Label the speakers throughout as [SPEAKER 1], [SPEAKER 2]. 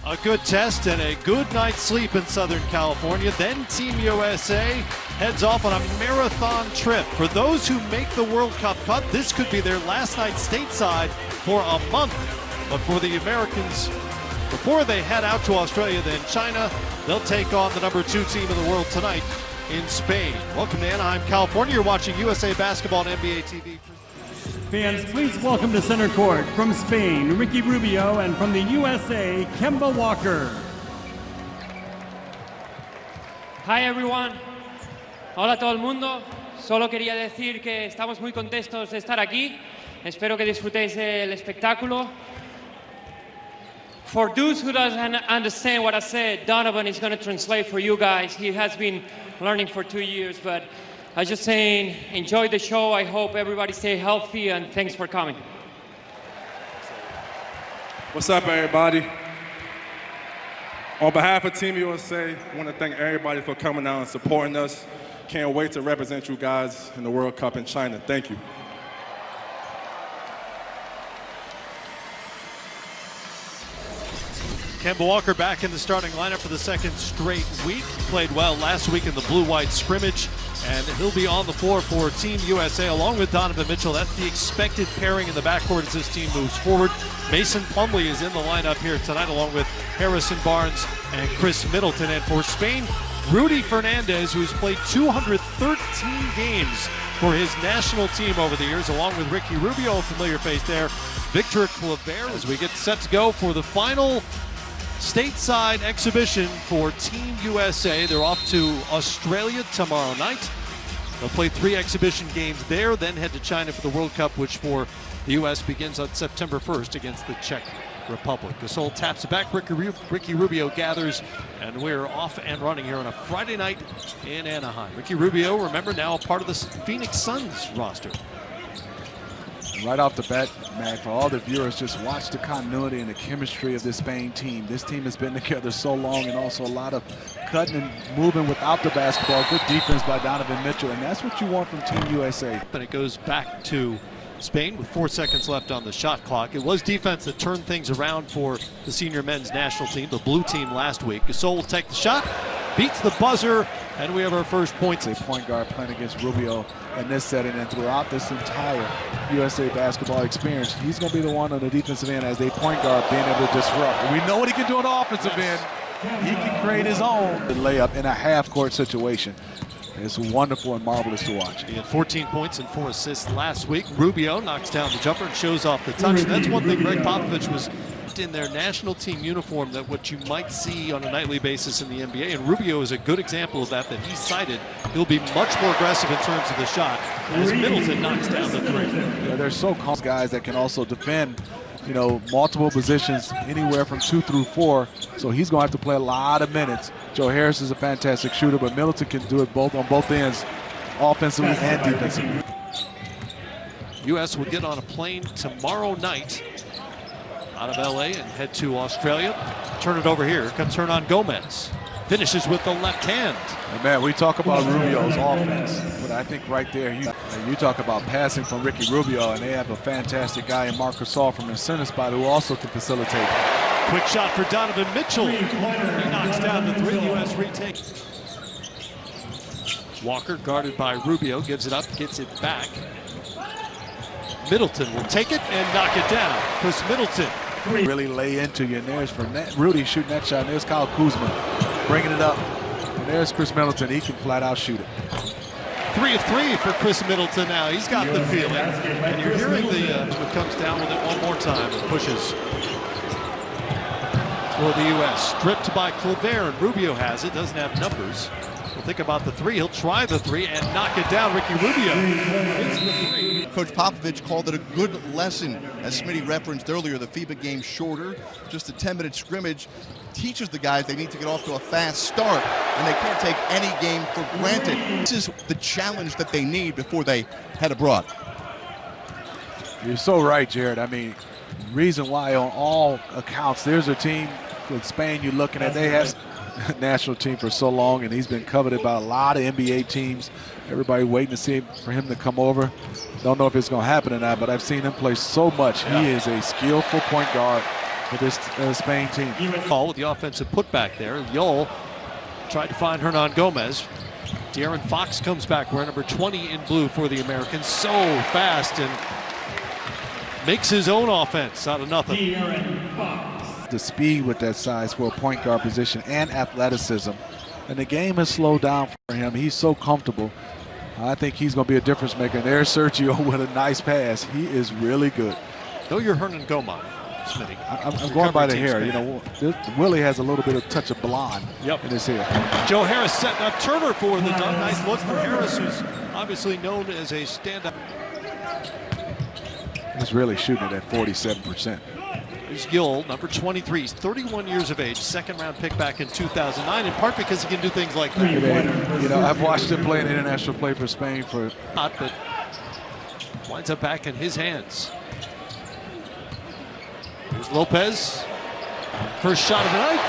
[SPEAKER 1] A good test and a good night's sleep in Southern California. Then Team USA heads off on a marathon trip. For those who make the World Cup cut, this could be their last night stateside for a month. But for the Americans, before they head out to Australia, then China, they'll take on the number 2 team in the world tonight in Spain. Welcome to Anaheim, California. You're watching USA Basketball on NBA TV.
[SPEAKER 2] Fans, please welcome to center court from Spain, Ricky Rubio, and from the USA, Kemba Walker.
[SPEAKER 3] Hi everyone. Hola a todo el mundo. Solo quería decir que estamos muy contentos de estar aquí. Espero que disfrutéis del espectáculo. For those who doesn't understand what I said, Donovan is going to translate for you guys. He has been learning for 2 years, but I was just saying, enjoy the show. I hope everybody stay healthy, and thanks for coming.
[SPEAKER 4] What's up, everybody? On behalf of Team USA, I want to thank everybody for coming out and supporting us. Can't wait to represent you guys in the World Cup in China. Thank you.
[SPEAKER 1] Kemba Walker back in the starting lineup for the second straight week. He played well last week in the blue-white scrimmage, and he'll be on the floor for Team USA along with Donovan Mitchell. That's the expected pairing in the backcourt as this team moves forward. Mason Plumlee is in the lineup here tonight along with Harrison Barnes and Chris Middleton. And for Spain, Rudy Fernandez, who's played 213 games for his national team over the years, along with Ricky Rubio, a familiar face there. Victor Claver, as we get set to go for the final stateside exhibition for Team USA. They're off to Australia tomorrow night. They'll play 3 exhibition games there, then head to China for the World Cup, which for the US begins on September 1st against the Czech Republic. Gasol taps it back, Ricky Rubio gathers, and we're off and running here on a Friday night in Anaheim. Ricky Rubio, remember, now a part of the Phoenix Suns roster.
[SPEAKER 5] Right off the bat, Matt, for all the viewers, just watch the continuity and the chemistry of this Spain team. This team has been together so long, and also a lot of cutting and moving without the basketball. Good defense by Donovan Mitchell, and that's what you want from Team USA.
[SPEAKER 1] But it goes back to Spain with 4 seconds left on the shot clock. It was defense that turned things around for the senior men's national team, the blue team last week. Gasol will take the shot, beats the buzzer, and we have our first points.
[SPEAKER 5] A point guard playing against Rubio in this setting, and throughout this entire USA basketball experience, he's going to be the one on the defensive end as a point guard being able to disrupt. And we know what he can do on the offensive end. He can create his own layup in a half-court situation. It's wonderful and marvelous to watch.
[SPEAKER 1] He had 14 points and 4 assists last week. Rubio knocks down the jumper and shows off the touch. And that's one thing Greg Popovich was in their national team uniform, that what you might see on a nightly basis in the NBA. And Rubio is a good example of that he cited. He'll be much more aggressive in terms of the shot as Middleton knocks down the 3.
[SPEAKER 5] Yeah, they're so calm guys that can also defend, you know, multiple positions, anywhere from 2 through 4. So he's going to have to play a lot of minutes. Joe Harris is a fantastic shooter, but Middleton can do it both on both ends, offensively and defensively.
[SPEAKER 1] U.S. will get on a plane tomorrow night out of LA and head to Australia. Turn it over here. Here comes Hernan Gomez. Finishes with the left hand.
[SPEAKER 5] And man, we talk about Rubio's offense, but I think right there, you talk about passing from Ricky Rubio, and they have a fantastic guy in Marc Gasol from the center spot who also can facilitate.
[SPEAKER 1] Quick shot for Donovan Mitchell. He knocks down the 3. U.S. retake. Walker, guarded by Rubio, gives it up, gets it back. Middleton will take it and knock it down. Chris Middleton.
[SPEAKER 5] Really lay into you, and there's for Rudy shooting that shot, and there's Kyle Kuzma bringing it up. And there's Chris Middleton. He can flat out shoot it.
[SPEAKER 1] 3 of 3 for Chris Middleton now. He's got the feeling. And you're hearing it comes down with it one more time and pushes for the U.S. Stripped by Claver, and Rubio has it, doesn't have numbers. We'll think about the 3. He'll try the 3 and knock it down. Ricky Rubio hits the 3.
[SPEAKER 6] Coach Popovich called it a good lesson. As Smitty referenced earlier, the FIBA game shorter, just a 10-minute scrimmage, teaches the guys they need to get off to a fast start, and they can't take any game for granted. This is the challenge that they need before they head abroad.
[SPEAKER 5] You're so right, Jared. I mean, reason why on all accounts, there's a team with Spain you're looking at. They have national team for so long, and he's been coveted by a lot of NBA teams. Everybody waiting to see for him to come over. Don't know if it's going to happen or not, but I've seen him play so much. He is a skillful point guard, for this Spain team.
[SPEAKER 1] Call with the offensive putback there. Yol tried to find Hernan Gomez. De'Aaron Fox comes back, wearing number 20 in blue for the Americans. So fast and makes his own offense out of nothing.
[SPEAKER 5] The speed with that size for a point guard position and athleticism. And the game has slowed down for him. He's so comfortable. I think he's going to be a difference maker. And there's Sergio with a nice pass. He is really good.
[SPEAKER 1] Know your Hernan Gomez, Smitty.
[SPEAKER 5] I'm going by the hair. You know, Willie has a little bit of touch of blonde in his hair.
[SPEAKER 1] Joe Harris setting up Turner for the dunk. Nice look for Harris, who's obviously known as a stand-up.
[SPEAKER 5] He's really shooting it at 47%.
[SPEAKER 1] Here's Yol, number 23. He's 31 years of age, second-round pick back in 2009, in part because he can do things like that.
[SPEAKER 5] You know, I've watched him play an international play for Spain for
[SPEAKER 1] not, but winds up back in his hands. Here's Lopez. First shot of the night.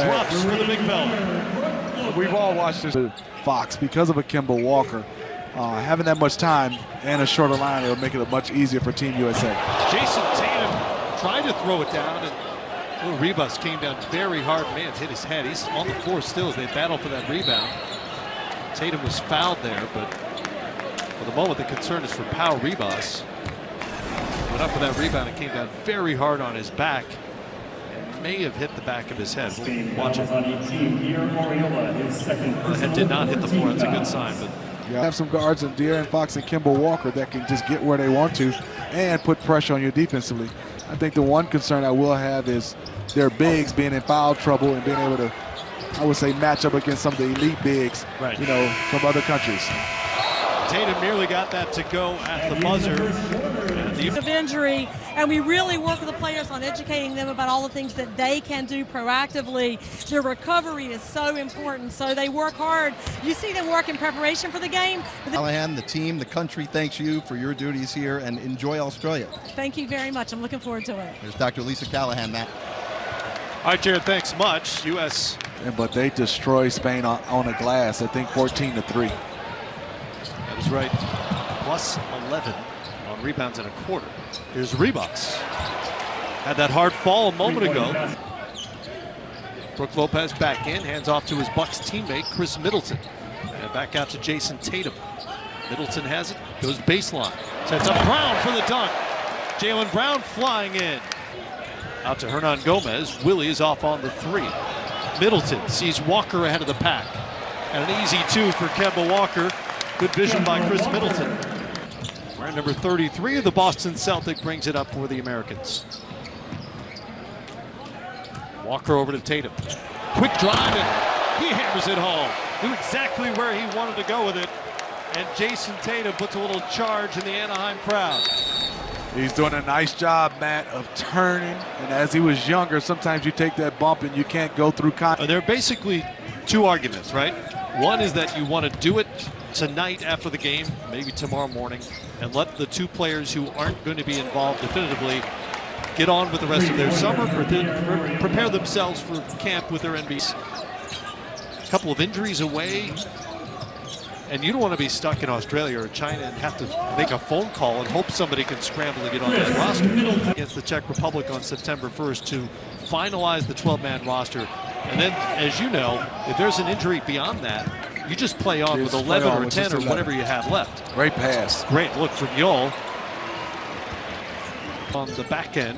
[SPEAKER 1] Drops for the big fella.
[SPEAKER 5] We've all watched this. Fox, because of a Kemba Walker, having that much time and a shorter line, it'll make it much easier for Team USA.
[SPEAKER 1] Jason Tatum tried to throw it down, and little Rebus came down very hard. Man's hit his head. He's on the floor still as they battle for that rebound. Tatum was fouled there, but for the moment the concern is for Pau Rebus. Went up for that rebound and came down very hard on his back. And may have hit the back of his head. We'll watch it. The head did not hit the floor. That's a good sign. But
[SPEAKER 5] you have some guards in De'Aaron Fox and Kemba Walker that can just get where they want to and put pressure on you defensively. I think the one concern I will have is their bigs being in foul trouble and being able to, I would say, match up against some of the elite bigs, you know, from other countries.
[SPEAKER 1] Tatum nearly got that to go at the buzzer.
[SPEAKER 7] Of injury, and we really work with the players on educating them about all the things that they can do proactively. Their recovery is so important, so they work hard. You see them work in preparation for the game.
[SPEAKER 6] Callahan, the team, the country thanks you for your duties here, and enjoy Australia.
[SPEAKER 7] Thank you very much. I'm looking forward to it.
[SPEAKER 6] There's Dr. Lisa Callahan, Matt.
[SPEAKER 1] All right, Jared, thanks much. U.S.
[SPEAKER 5] But they destroy Spain on the glass, I think 14-3.
[SPEAKER 1] That is right. Plus 11 on rebounds in a quarter. Here's Rebus. Had that hard fall a moment ago. Brook Lopez back in, hands off to his Bucks teammate, Chris Middleton. And back out to Jason Tatum. Middleton has it, goes baseline. Sets up Brown for the dunk. Jaylen Brown flying in. Out to Hernan Gomez. Willie is off on the three. Middleton sees Walker ahead of the pack. And an easy two for Kemba Walker. Good vision by Chris Middleton. Wearing number 33 of the Boston Celtic brings it up for the Americans. Walker over to Tatum. Quick drive, and he hammers it home. Knew exactly where he wanted to go with it. And Jason Tatum puts a little charge in the Anaheim crowd.
[SPEAKER 5] He's doing a nice job, Matt, of turning. And as he was younger, sometimes you take that bump and you can't go through contact.
[SPEAKER 1] There are basically two arguments, right? One is that you want to do it tonight after the game, maybe tomorrow morning, and let the two players who aren't going to be involved definitively get on with the rest of their summer, prepare themselves for camp with their NBC. A couple of injuries away, and you don't want to be stuck in Australia or China and have to make a phone call and hope somebody can scramble to get on that roster. Against the Czech Republic on September 1st to finalize the 12-man roster. And then, as you know, if there's an injury beyond that, you just play on with 11 or 10 or whatever you have left.
[SPEAKER 5] Great pass.
[SPEAKER 1] Great look from Yol on the back end.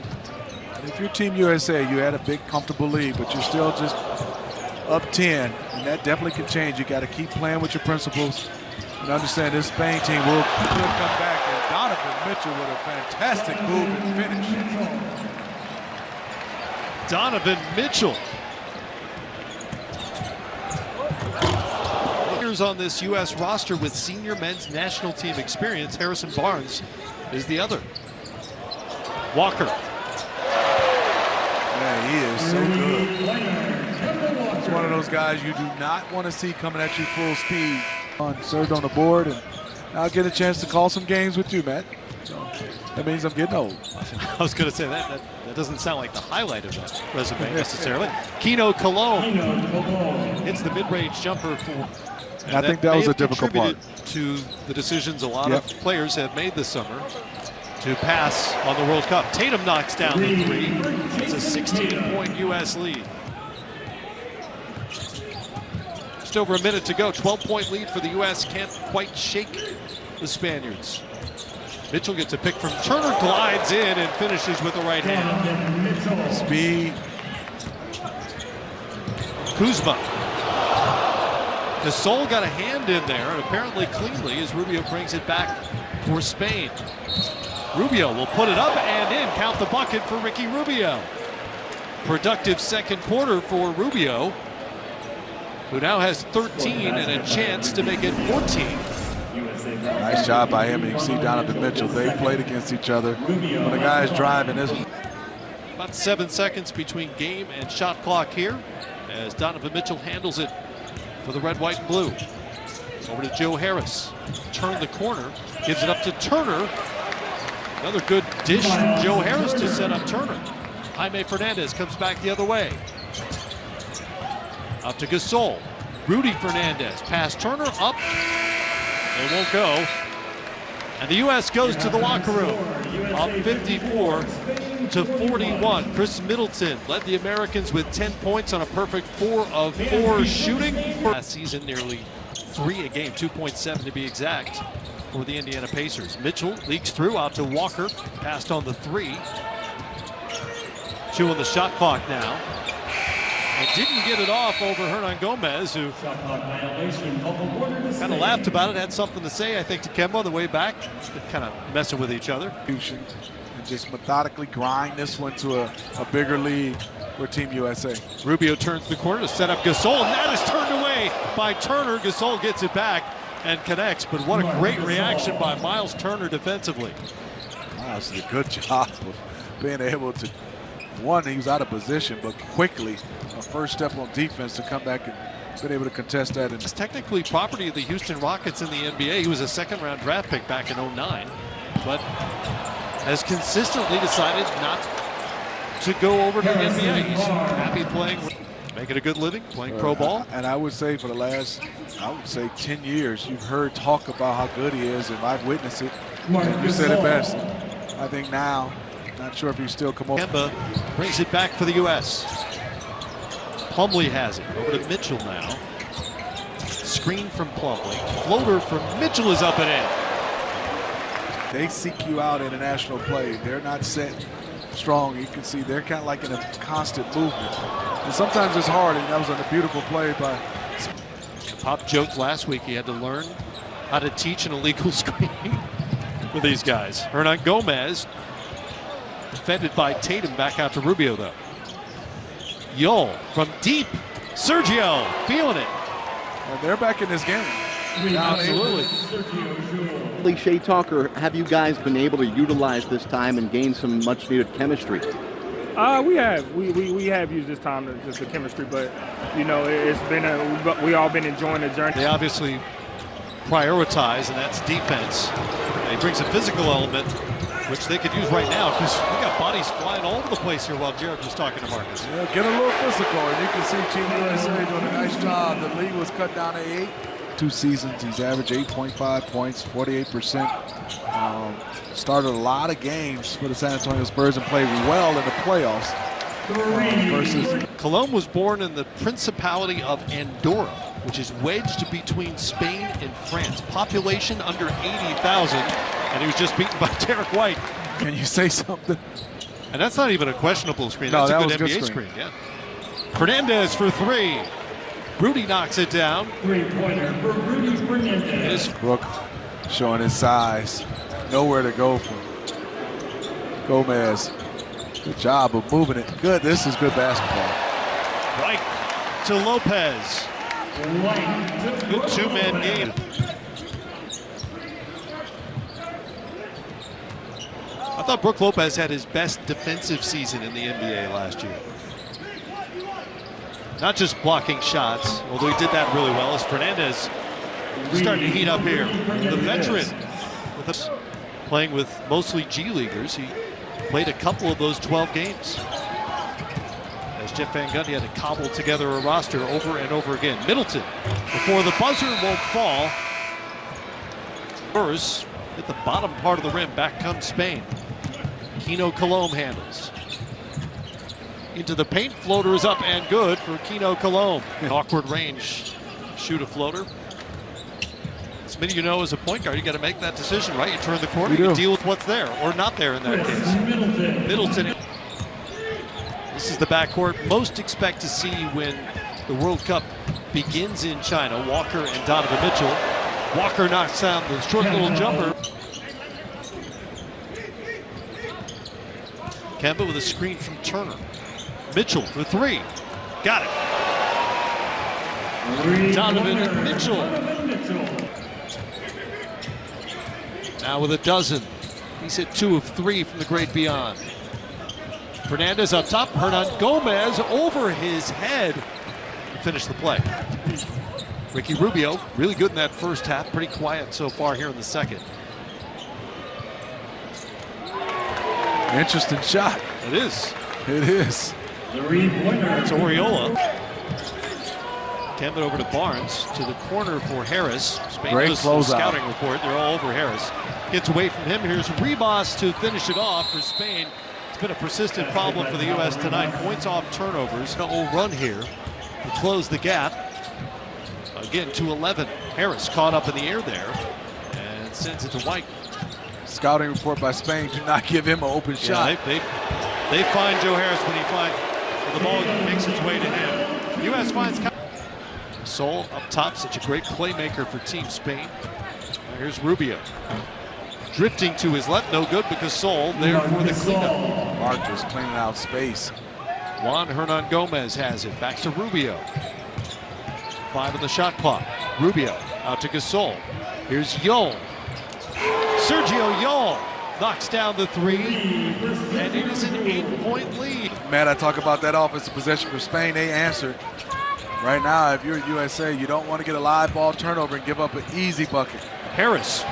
[SPEAKER 5] And if you're Team USA, you had a big, comfortable lead, but you're still just up 10, and that definitely can change. You got to keep playing with your principles and understand this Spain team will come back. And Donovan Mitchell with a fantastic move and finish.
[SPEAKER 1] Donovan Mitchell. On this U.S. roster with senior men's national team experience, Harrison Barnes is the other. Walker.
[SPEAKER 5] Man, he is so good. He's one of those guys you do not want to see coming at you full speed. Served on the board, and I'll get a chance to call some games with you, Matt. So that means I'm getting old.
[SPEAKER 1] I was going to say that doesn't sound like the highlight of that resume necessarily. Keno Cologne hits the mid-range jumper for. And
[SPEAKER 5] I think that was a difficult part.
[SPEAKER 1] To the decisions a lot of players have made this summer. to pass on the World Cup. Tatum knocks down the three. It's a 16-point U.S. lead. Just over a minute to go. 12-point lead for the U.S. Can't quite shake the Spaniards. Mitchell gets a pick from Turner, glides in and finishes with the right hand.
[SPEAKER 5] Speed.
[SPEAKER 1] Kuzma. Gasol got a hand in there, and apparently cleanly, as Rubio brings it back for Spain. Rubio will put it up and in. Count the bucket for Ricky Rubio. Productive second quarter for Rubio, who now has 13 and a chance to make it 14.
[SPEAKER 5] Nice job by him. And you see Donovan Mitchell. They played against each other. When the guy's driving this.
[SPEAKER 1] About 7 seconds between game and shot clock here, as Donovan Mitchell handles it for the red, white, and blue. Over to Joe Harris. Turn the corner. Gives it up to Turner. Another good dish from Joe Harris to set up Turner. Jaime Fernandez comes back the other way. Up to Gasol. Rudy Fernandez. Pass Turner. Up. It won't go. And the U.S. goes to the locker room. Up 54-41. Chris Middleton led the Americans with 10 points on a perfect 4 of 4 shooting. Last season, nearly 3 a game, 2.7 to be exact, for the Indiana Pacers. Mitchell leaks through out to Walker. Passed on the 3. 2 on the shot clock now. And didn't get it off over Hernan Gomez, who kind of laughed about it, had something to say, I think, to Kemba on the way back. Kind of messing with each other.
[SPEAKER 5] And just methodically grind this one to a bigger lead for Team USA.
[SPEAKER 1] Rubio turns the corner to set up Gasol, and that is turned away by Turner. Gasol gets it back and connects, but what a great reaction by Miles Turner defensively.
[SPEAKER 5] Miles did a good job of being able to, one, he was out of position, but quickly, a first step on defense to come back and been able to contest that.
[SPEAKER 1] It's technically property of the Houston Rockets in the NBA. He was a second-round draft pick back in '09, but has consistently decided not to go over to the NBA. He's happy playing, making a good living, playing pro ball.
[SPEAKER 5] And I would say for the last, 10 years, you've heard talk about how good he is, and I've witnessed it. And you said it best. I think now, not sure if he's still come over.
[SPEAKER 1] Kemba brings it back for the U.S. Plumlee has it. Over to Mitchell now. Screen from Plumlee. Floater from Mitchell is up and in.
[SPEAKER 5] They seek you out in international play. They're not set strong. You can see they're kind of like in a constant movement. And sometimes it's hard, and that was a beautiful play by...
[SPEAKER 1] Pop joked last week he had to learn how to teach an illegal screen for these guys. Hernan Gomez defended by Tatum, back out to Rubio though. Yol from deep. Sergio feeling it.
[SPEAKER 5] And they're back in this game.
[SPEAKER 1] Absolutely.
[SPEAKER 8] Shea Talker, have you guys been able to utilize this time and gain some much needed chemistry?
[SPEAKER 9] We have used this time just the chemistry, but you know it's been we all been enjoying the journey.
[SPEAKER 1] They obviously prioritize, and that's defense. He brings a physical element, which they could use right now, because we got bodies flying all over the place here while Jared was talking to Marcus.
[SPEAKER 5] Yeah, get a little physical, and you can see Team USA doing a nice job. The lead was cut down to 8. 2 seasons, he's averaged 8.5 points, 48%. Started a lot of games for the San Antonio Spurs and played well in the playoffs.
[SPEAKER 1] Colombe was born in the Principality of Andorra, which is wedged between Spain and France. Population under 80,000, and he was just beaten by Derek White.
[SPEAKER 5] Can you say something?
[SPEAKER 1] And that's not even a questionable screen.
[SPEAKER 5] No,
[SPEAKER 1] that's
[SPEAKER 5] that
[SPEAKER 1] a good NBA screen. Yeah. Fernandez for 3. Rudy knocks it down.
[SPEAKER 2] Three-pointer for Rudy Fernandez.
[SPEAKER 5] Brook showing his size. Nowhere to go for Gomez. Good job of moving it. Good. This is good basketball.
[SPEAKER 1] Right to Lopez. Good two-man game. I thought Brook Lopez had his best defensive season in the NBA last year. Not just blocking shots, although he did that really well, as Fernandez starting to heat up here. The veteran, with us playing with mostly G Leaguers, he played a couple of those 12 games. As Jeff Van Gundy had to cobble together a roster over and over again. Middleton, before the buzzer won't fall. Spurs At the bottom part of the rim, back comes Spain. Kino Colomb handles. Into the paint, floater is up and good for Kino Colomb. Awkward range, shoot a floater. Smitty, you know, as a point guard, you got to make that decision, right? You turn the corner, you deal with what's there or not there in that case. Middleton. This is the backcourt most expect to see when the World Cup begins in China. Walker and Donovan Mitchell. Walker knocks down the short little jumper. Kemba with a screen from Turner. Mitchell for three. Got it. Donovan Mitchell. Now with a dozen. He's hit 2 of 3 from the great beyond. Fernandez up top. Hernangomez over his head to finish the play. Ricky Rubio, really good in that first half. Pretty quiet so far here in the second.
[SPEAKER 5] Interesting shot.
[SPEAKER 1] It is.
[SPEAKER 5] It is.
[SPEAKER 1] That's Oriola. Kemba over to Barnes, to the corner for Harris. Spain
[SPEAKER 5] Great
[SPEAKER 1] does the
[SPEAKER 5] closeout.
[SPEAKER 1] scouting report. They're all over Harris. Gets away from him. Here's Ribas to finish it off for Spain. It's been a persistent problem for the U.S. tonight. Points off turnovers. A run here to close the gap. Again, to 11. Harris caught up in the air there and sends it to White.
[SPEAKER 5] Scouting report by Spain do not give him an open shot.
[SPEAKER 1] They find Joe Harris when he finds the ball makes its way to him. U.S. finds Sol up top, such a great playmaker for Team Spain. Here's Rubio. Drifting to his left, no good because Sol there for the cleanup.
[SPEAKER 5] Marcus cleaning out space.
[SPEAKER 1] Juan Hernangomez has it. Back to Rubio. 5 on the shot clock. Rubio out to Gasol. Here's Yol. Sergio Yol knocks down the 3, and it is an 8-point lead.
[SPEAKER 5] Man, I talk about that offensive possession for Spain. They answered. Right now, if you're USA, you don't want to get a live ball turnover and give up an easy bucket.
[SPEAKER 1] Harris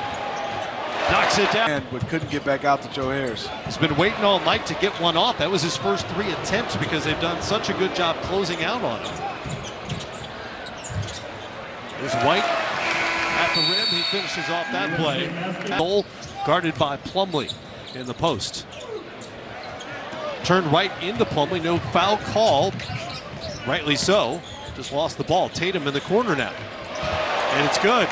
[SPEAKER 1] knocks it down.
[SPEAKER 5] But couldn't get back out to Joe Harris.
[SPEAKER 1] He's been waiting all night to get one off. That was his first 3 attempts because they've done such a good job closing out on him. There's White at the rim. He finishes off that play. Goal guarded by Plumlee in the post. Turned right into Plumlee. No foul call. Rightly so. Just lost the ball. Tatum in the corner now. And it's good.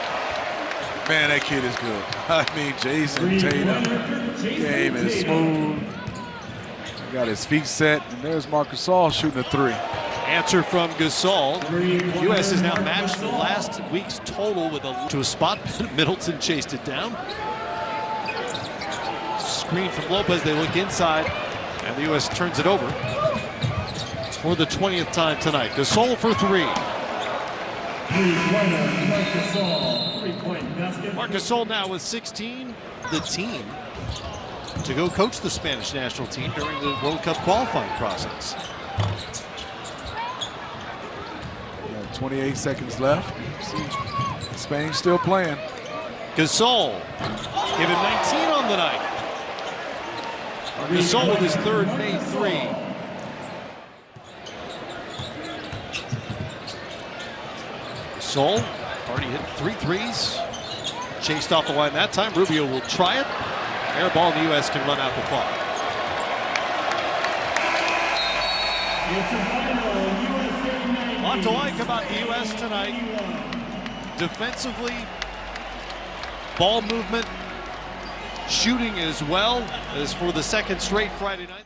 [SPEAKER 5] Man, that kid is good. I mean, Jason Tatum. Game is smooth. Got his feet set. And there's Marcus Gasol shooting a 3.
[SPEAKER 1] Answer from Gasol. U.S. has now matched the last week's total with to a spot. Middleton chased it down. Screen from Lopez. They look inside, and the U.S. turns it over for the 20th time tonight. Gasol for 3. Marc Gasol now with 16. The team to go coach the Spanish national team during the World Cup qualifying process.
[SPEAKER 5] 28 seconds left. Spain still playing.
[SPEAKER 1] Gasol giving 19 on the night. Gasol with his 3rd made 3. Gasol already hit 3 threes. Chased off the line that time. Rubio will try it. Air ball, the U.S. can run out the clock. A lot to like about the U.S. tonight. Defensively, ball movement, shooting as well as for the 2nd straight Friday night.